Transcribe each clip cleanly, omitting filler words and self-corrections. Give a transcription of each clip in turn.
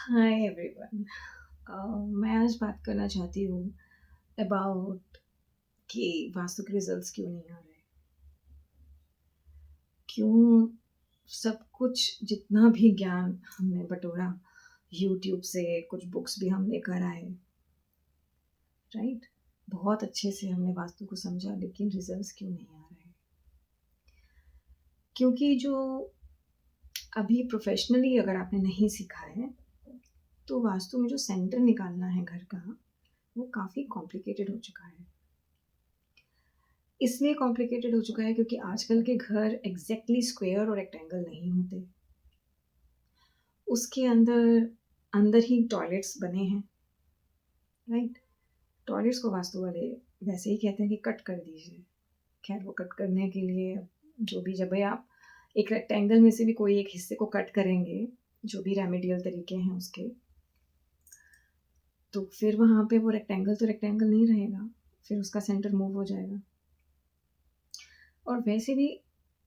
Hi everyone. मैं आज बात करना चाहती हूँ अबाउट कि वास्तु के रिजल्ट्स क्यों नहीं आ रहे। क्यों सब कुछ जितना भी ज्ञान हमने बटोरा यूट्यूब से, कुछ बुक्स भी हम लेकर आए, राइट। बहुत अच्छे से हमने वास्तु को समझा, लेकिन रिजल्ट्स क्यों नहीं आ रहे। क्योंकि जो अभी प्रोफेशनली अगर आपने नहीं सीखा है, तो वास्तु में जो सेंटर निकालना है घर का, वो काफ़ी कॉम्प्लिकेटेड हो चुका है। इसलिए कॉम्प्लिकेटेड हो चुका है क्योंकि आजकल के घर एग्जैक्टली स्क्वायर और रेक्टेंगल नहीं होते। उसके अंदर अंदर ही टॉयलेट्स बने हैं, राइट। टॉयलेट्स को वास्तु वाले वैसे ही कहते हैं कि कट कर दीजिए। खैर, वो कट करने के लिए जो भी, जब भाई आप एक रेक्टेंगल में से भी कोई एक हिस्से को कट करेंगे, जो भी रेमेडियल तरीके हैं उसके, तो फिर वहाँ पे वो रेक्टेंगल तो रेक्टेंगल नहीं रहेगा, फिर उसका सेंटर मूव हो जाएगा। और वैसे भी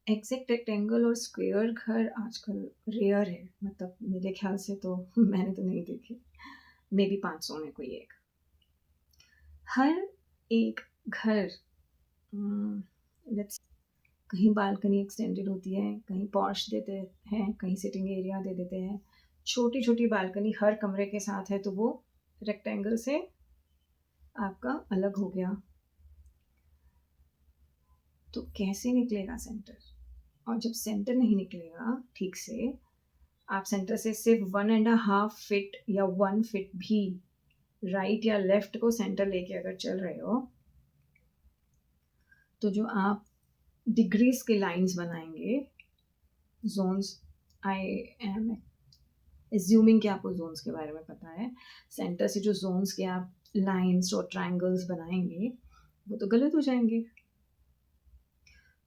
एग्जैक्ट रेक्टेंगल और स्क्वायर घर आजकल रेयर है। मतलब मेरे ख्याल से तो मैंने तो नहीं देखे, मे बी 500 में कोई एक। हर एक घर लेट्स कहीं बालकनी एक्सटेंडेड होती है, कहीं पॉर्श देते हैं, कहीं सिटिंग एरिया दे देते हैं। छोटी छोटी बालकनी हर कमरे के साथ है, तो वो रेक्टेंगल से आपका अलग हो गया। तो कैसे निकलेगा सेंटर? और जब सेंटर नहीं निकलेगा ठीक से, आप सेंटर से सिर्फ 1.5 फीट या 1 फीट भी राइट या लेफ्ट को सेंटर लेके अगर चल रहे हो, तो जो आप डिग्रीज के लाइंस बनाएंगे, जोन्स, आई एम एज्यूमिंग कि आपको जोन्स के बारे में पता है। सेंटर से जो जोन्स के आप लाइंस और ट्रायंगल्स बनाएंगे, वो तो गलत हो जाएंगे।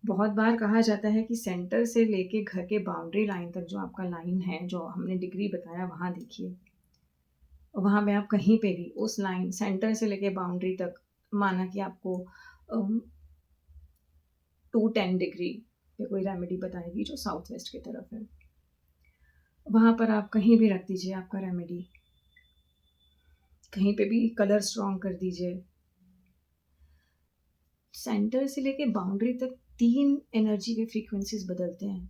बहुत बार कहा जाता है कि सेंटर से लेके घर के बाउंड्री लाइन तक जो आपका लाइन है, जो हमने डिग्री बताया, वहाँ देखिए। वहाँ पे आप कहीं पे भी उस लाइन सेंटर से लेके बाउंड्री तक, माना कि आपको 210 डिग्री पे कोई रेमेडी बताएगी जो साउथ वेस्ट की तरफ है, वहाँ पर आप कहीं भी रख दीजिए आपका रेमेडी। कहीं पे भी कलर स्ट्रॉन्ग कर दीजिए। सेंटर से लेके बाउंड्री तक 3 एनर्जी के फ्रीक्वेंसीज बदलते हैं।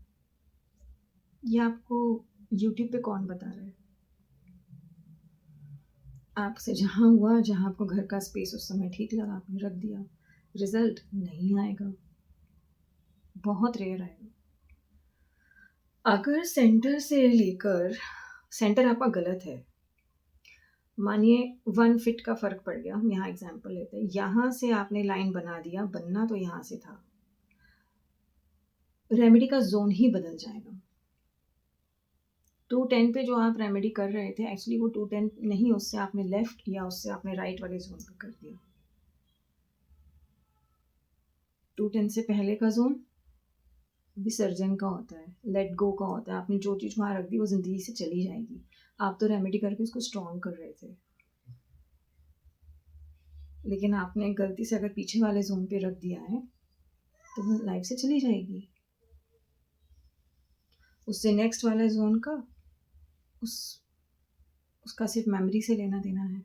ये आपको यूट्यूब पे कौन बता रहा है? आपसे जहाँ हुआ, जहाँ आपको घर का स्पेस उस समय ठीक लगा, आपने रख दिया। रिजल्ट नहीं आएगा, बहुत रेयर आएगा। अगर सेंटर से लेकर, सेंटर आपका गलत है, मानिए 1 फीट का फर्क पड़ गया, हम यहाँ एग्जांपल लेते हैं। यहाँ से आपने लाइन बना दिया, बनना तो यहाँ से था, रेमेडी का जोन ही बदल जाएगा। 210 पे जो आप रेमेडी कर रहे थे, एक्चुअली वो 210 नहीं, उससे आपने लेफ्ट या उससे आपने राइट वाले जोन पे कर दिया। 210 से पहले का जोन विसर्जन का होता है, लेट गो का होता है। आपने जो चीज़ वहाँ रख दी वो जिंदगी से चली जाएगी। आप तो रेमेडी करके उसको स्ट्रॉन्ग कर रहे थे, लेकिन आपने गलती से अगर पीछे वाले जोन पे रख दिया है, तो वो लाइफ से चली जाएगी। उससे नेक्स्ट वाले जोन का उस उसका सिर्फ मेमोरी से लेना देना है।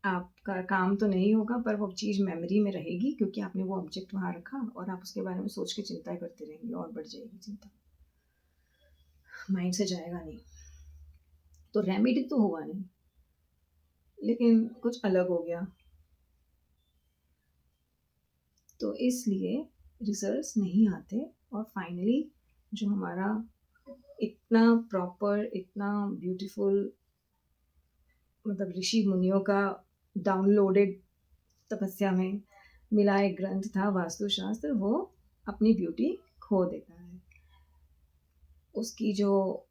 आपका काम तो नहीं होगा, पर वो चीज़ मेमोरी में रहेगी, क्योंकि आपने वो ऑब्जेक्ट वहाँ रखा और आप उसके बारे में सोच के चिंता करते रहेंगे, और बढ़ जाएगी चिंता, माइंड से जाएगा नहीं। तो रेमेडी तो हुआ नहीं, लेकिन कुछ अलग हो गया। तो इसलिए रिजल्ट्स नहीं आते। और फाइनली जो हमारा इतना प्रॉपर, इतना ब्यूटीफुल, मतलब ऋषि मुनियों का डाउनलोडेड तपस्या में मिला एक ग्रंथ था वास्तुशास्त्र, वो अपनी ब्यूटी खो देता है। उसकी जो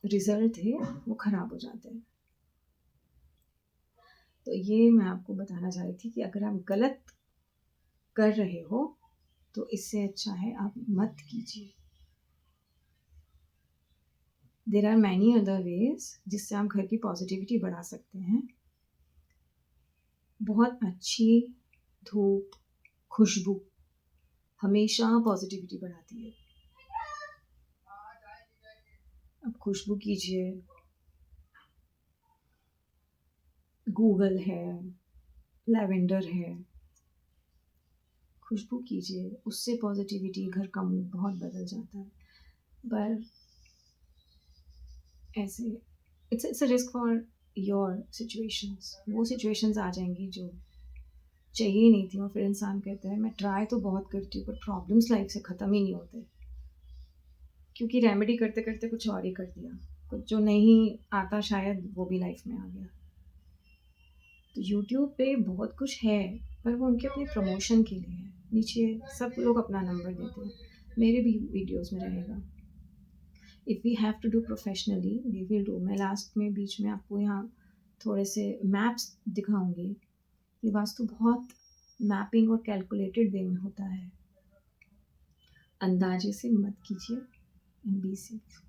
रिजल्ट थे वो खराब हो जाते हैं। तो ये मैं आपको बताना चाह रही थी कि अगर आप गलत कर रहे हो, तो इससे अच्छा है आप मत कीजिए। There are many other ways जिससे आप घर की पॉजिटिविटी बढ़ा सकते हैं। बहुत अच्छी धूप, खुशबू हमेशा पॉजिटिविटी बढ़ाती है। अब खुशबू कीजिए, गूगल है, लैवेंडर है, खुशबू कीजिए, उससे पॉजिटिविटी, घर का मूड बहुत बदल जाता है। पर ऐसे it's a risk for your situations. वो सिचुएशंस आ जाएंगी जो चाहिए ही नहीं थी, और फिर इंसान कहता है मैं ट्राई तो बहुत करती हूँ पर प्रॉब्लम्स लाइफ से ख़त्म ही नहीं होते, क्योंकि रेमेडी करते करते कुछ और ही कर दिया, कुछ जो नहीं आता शायद वो भी लाइफ में आ गया। तो यूट्यूब पे बहुत कुछ है, पर वो उनके अपने प्रमोशन के लिए है। नीचे सब लोग अपना नंबर देते हैं, मेरे भी वीडियोस में रहेगा। If we have to do professionally we will do. मैं लास्ट में बीच में आपको यहाँ थोड़े से मैप्स दिखाऊंगी। ये वास्तु बहुत मैपिंग और कैलकुलेटेड वे में होता है। अंदाजे से मत कीजिए एंड बी सेफ।